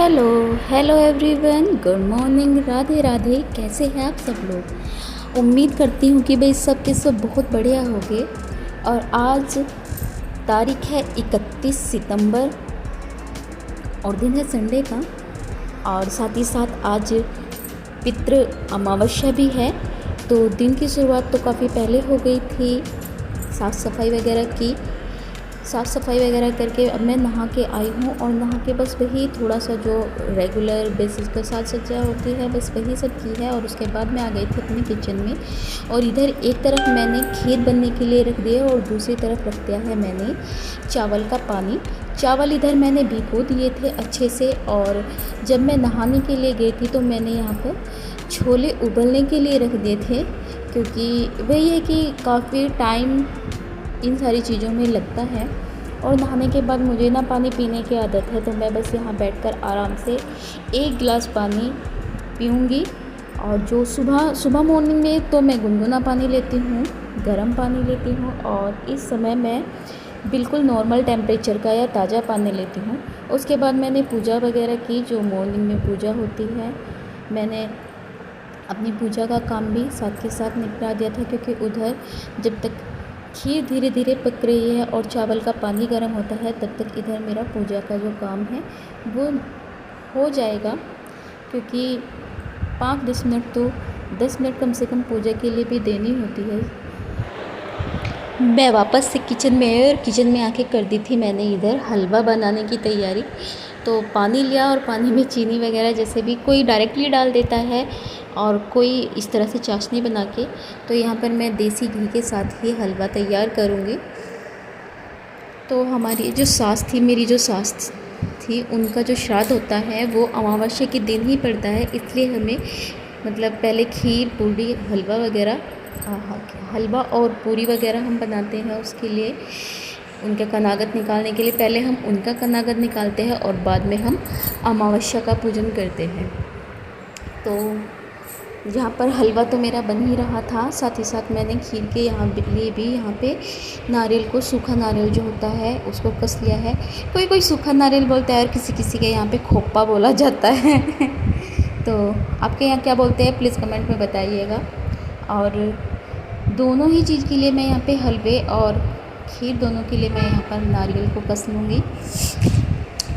Hello hello everyone, good morning, Radhe Radhe. कैसे हैं आप सब लोग? उम्मीद करती हूँ कि भाई सब के सब बहुत बढ़िया होंगे। और आज तारीख है 31 सितंबर और दिन है संडे का। और साथ ही साथ आज पितृ अमावस्या भी है, तो दिन की शुरुआत तो काफ़ी पहले हो गई थी। साफ़ सफाई वगैरह करके अब मैं नहा के आई हूँ। और नहा के बस वही थोड़ा सा जो रेगुलर बेसिस पर साज सज्जा होती है बस वही सब की है। और उसके बाद मैं आ गई थी अपने किचन में। और इधर एक तरफ मैंने खीर बनने के लिए रख दिया और दूसरी तरफ रख दिया है मैंने चावल का पानी। चावल इधर मैंने भिगो दिए थे अच्छे से। और जब मैं नहाने के लिए गई थी तो मैंने यहाँ पर छोले उबलने के लिए रख दिए थे, क्योंकि वही है कि काफ़ी टाइम इन सारी चीज़ों में लगता है। और नहाने के बाद मुझे ना पानी पीने की आदत है, तो मैं बस यहाँ बैठकर आराम से एक गिलास पानी पीऊँगी। और जो सुबह मॉर्निंग में तो मैं गुनगुना पानी लेती हूँ, गर्म पानी लेती हूँ। और इस समय मैं बिल्कुल नॉर्मल टेम्परेचर का या ताज़ा पानी लेती हूँ। उसके बाद मैंने पूजा वगैरह की, जो मॉर्निंग में पूजा होती है। मैंने अपनी पूजा का काम भी साथ के साथ निपटा दिया था, क्योंकि उधर जब तक खीर धीरे धीरे पक रही है और चावल का पानी गर्म होता है तब तक इधर मेरा पूजा का जो काम है वो हो जाएगा। क्योंकि 5-10 मिनट तो 10 मिनट कम से कम पूजा के लिए भी देनी होती है। मैं वापस से किचन में आके कर दी थी मैंने इधर हलवा बनाने की तैयारी। तो पानी लिया और पानी में चीनी वगैरह जैसे भी कोई डायरेक्टली डाल देता है और कोई इस तरह से चाशनी बना के। तो यहाँ पर मैं देसी घी के साथ ही हलवा तैयार करूँगी। तो मेरी जो सास थी उनका जो श्राद्ध होता है वो अमावस्या के दिन ही पड़ता है, इसलिए हमें पहले खीर पूरी हलवा और पूरी वगैरह हम बनाते हैं। उसके लिए उनका कनागत निकालने के लिए पहले हम उनका कनागत निकालते हैं और बाद में हम अमावस्या का पूजन करते हैं। तो यहाँ पर हलवा तो मेरा बन ही रहा था, साथ ही साथ मैंने खीर के लिए भी यहाँ पे नारियल को, सूखा नारियल जो होता है उसको कस लिया है। कोई सूखा नारियल बोलता है और किसी के यहाँ पे खोपा बोला जाता है तो आपके यहाँ क्या बोलते हैं प्लीज़ कमेंट में बताइएगा। और दोनों ही चीज़ के लिए मैं यहाँ पे हलवे और खीर दोनों के लिए मैं यहाँ पर नारियल को कस लूँगी।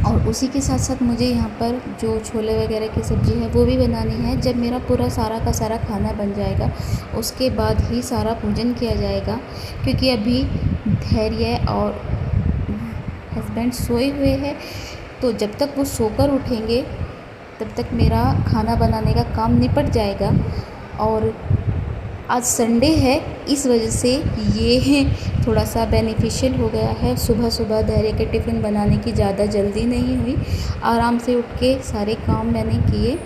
और उसी के साथ साथ मुझे यहाँ पर जो छोले वगैरह की सब्ज़ी है वो भी बनानी है। जब मेरा पूरा सारा का सारा खाना बन जाएगा उसके बाद ही सारा पूजन किया जाएगा, क्योंकि अभी धैर्य और हस्बैंड सोए हुए हैं। तो जब तक वो सोकर उठेंगे तब तक मेरा खाना बनाने का काम निपट जाएगा। और आज संडे है, इस वजह से ये थोड़ा सा बेनिफिशियल हो गया है। सुबह धैर्य के टिफ़िन बनाने की ज़्यादा जल्दी नहीं हुई, आराम से उठ के सारे काम मैंने किए।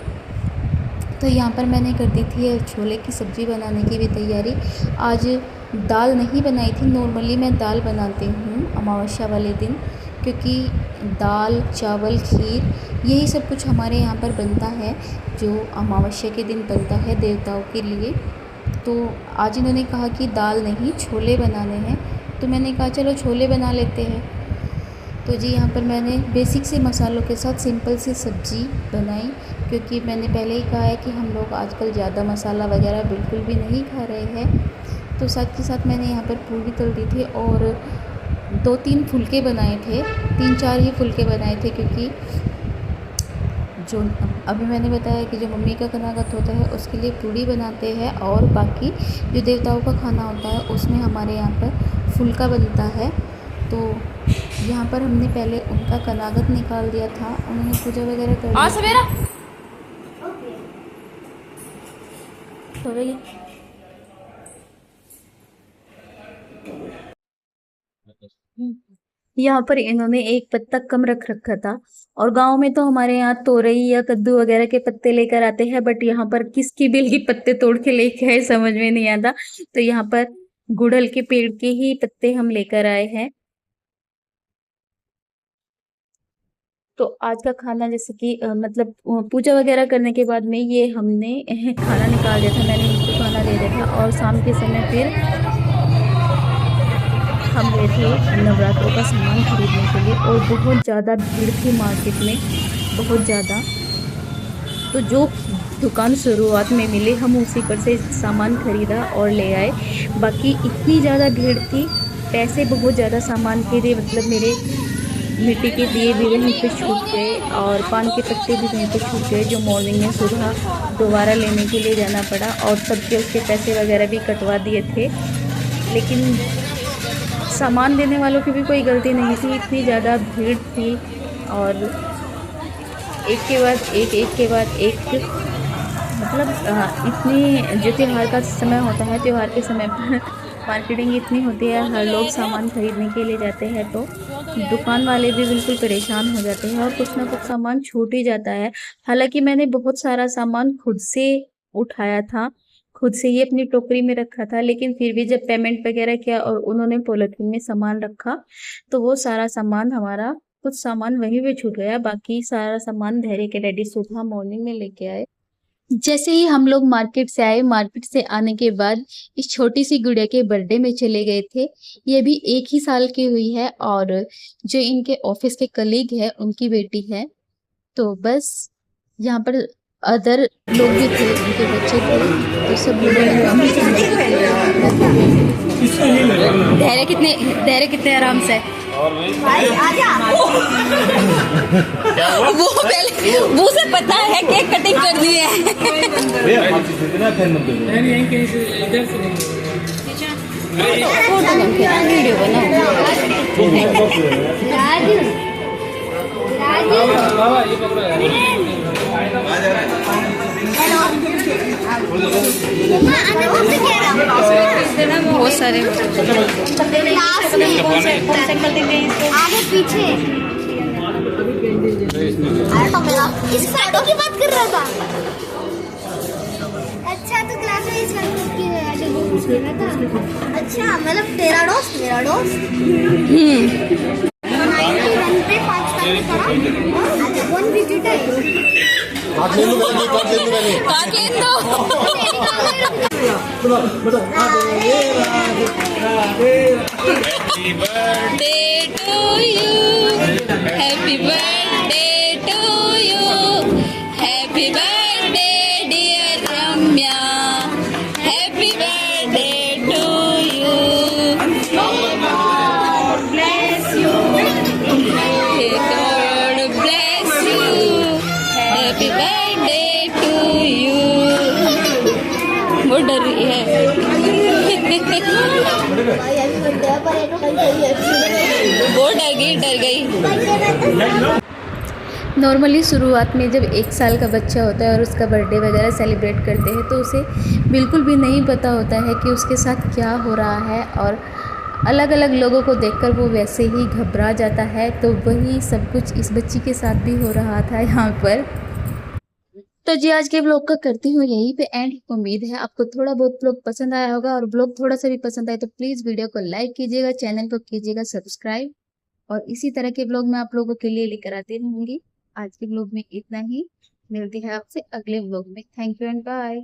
तो यहाँ पर मैंने कर दी थी छोले की सब्ज़ी बनाने की भी तैयारी। आज दाल नहीं बनाई थी, नॉर्मली मैं दाल बनाती हूँ अमावस्या वाले दिन, क्योंकि दाल चावल खीर यही सब कुछ हमारे यहाँ पर बनता है जो अमावस्या के दिन बनता है देवताओं के लिए। तो आज इन्होंने कहा कि दाल नहीं छोले बनाने हैं, तो मैंने कहा चलो छोले बना लेते हैं। तो जी यहाँ पर मैंने बेसिक से मसालों के साथ सिंपल सी सब्ज़ी बनाई, क्योंकि मैंने पहले ही कहा है कि हम लोग आजकल ज़्यादा मसाला वगैरह बिल्कुल भी नहीं खा रहे हैं। तो साथ के साथ मैंने यहाँ पर पूरी तल दी थी और 2-3 फुलके बनाए थे, 3-4 ही फुलके बनाए थे, क्योंकि जो अभी मैंने बताया कि जो मम्मी का कनागत होता है उसके लिए पूड़ी बनाते हैं, और बाकी जो देवताओं का खाना होता है उसमें हमारे यहाँ पर फुल्का बनता है। तो यहाँ पर हमने पहले उनका कनागत निकाल दिया था, उन्होंने पूजा वगैरह कर ली। यहाँ पर इन्होंने एक पत्ता कम रख रखा था। और गांव में तो हमारे यहाँ तोरई या कद्दू वगैरह के पत्ते लेकर आते हैं, बट यहाँ पर किसकी बेल के पत्ते तोड़ के लेके आए समझ में नहीं आता। तो यहाँ पर गुड़हल के पेड़ के ही पत्ते हम लेकर आए हैं। तो आज का खाना जैसे कि पूजा वगैरह करने के बाद में ये हमने खाना निकाल दिया था, मैंने इनको खाना दे दिया था। और शाम के समय फिर हम गए थे नवरात्रों का सामान खरीदने के लिए, और बहुत ज़्यादा भीड़ थी मार्केट में। बहुत ज़्यादा। तो जो दुकान शुरुआत में मिले हम उसी पर से सामान खरीदा और ले आए। बाकी इतनी ज़्यादा भीड़ थी, पैसे बहुत ज़्यादा सामान के थे, मतलब मेरे मिट्टी के दिए भी वहीं पे छूट गए और पान के पत्ते भी वहीं पे छूट गए, जो मॉर्निंग में सुबह दोबारा लेने के लिए जाना पड़ा और सबके उसके पैसे वगैरह भी कटवा दिए थे। लेकिन सामान देने वालों की भी कोई गलती नहीं थी, इतनी ज़्यादा भीड़ थी और एक के बाद एक के बाद एक, मतलब इतनी जो त्यौहार का समय होता है, त्यौहार के समय पर मार्केटिंग इतनी होती है, हर लोग सामान खरीदने के लिए जाते हैं तो दुकान वाले भी बिल्कुल परेशान हो जाते हैं और कुछ ना कुछ सामान छूट ही जाता है। हालांकि मैंने बहुत सारा सामान खुद से उठाया था, खुद से ही अपनी टोकरी में रखा था, लेकिन फिर भी जब पेमेंट वगैरह किया और उन्होंने पॉलिथीन में सामान रखा तो वो सारा सामान हमारा, कुछ सामान वहीं पे छूट गया, बाकी सारा सामान धैर्य के डैडी सुबह मॉर्निंग में लेके आए। जैसे ही हम लोग मार्केट से आए, मार्केट से आने के बाद इस छोटी सी गुड़िया के बर्थडे में चले गए थे। ये भी 1 ही साल की हुई है और जो इनके ऑफिस के कलीग है उनकी बेटी है। तो बस यहाँ पर अदर लोग भी थे, उनके बच्चे थे, तो सब लोग धैर्य कितने आराम से वो पहले वो से पता है केक कटिंग कर दी है। वीडियो बहुत सारे आगे पीछे इस फोटो की बात कर रहा था। अच्छा तो क्लास में इस की अच्छा मतलब तेरा दोस्त मेरा दोस्त पे 5 अच्छा 1 visitor Happy birthday to you, happy birthday to you, happy birthday dear Ramya, happy birthday to you. God bless you, may God bless you, happy birthday to you. वो डर रही है। वो डर गई। नॉर्मली शुरुआत में जब 1 साल का बच्चा होता है और उसका बर्थडे वगैरह सेलिब्रेट करते हैं तो उसे बिल्कुल भी नहीं पता होता है कि उसके साथ क्या हो रहा है और अलग अलग लोगों को देखकर वो वैसे ही घबरा जाता है। तो वही सब कुछ इस बच्ची के साथ भी हो रहा था यहाँ पर। तो जी आज के ब्लॉग का करती हूँ यहीं पे एंड। उम्मीद है आपको थोड़ा बहुत ब्लॉग पसंद आया होगा और ब्लॉग थोड़ा सा भी पसंद आए तो प्लीज़ वीडियो को लाइक कीजिएगा, चैनल को कीजिएगा सब्सक्राइब और इसी तरह के ब्लॉग मैं आप लोगों के लिए लेकर आती रहूँगी। आज के ब्लॉग में इतना ही, मिलती है आपसे अगले ब्लॉग में। Thank you and bye.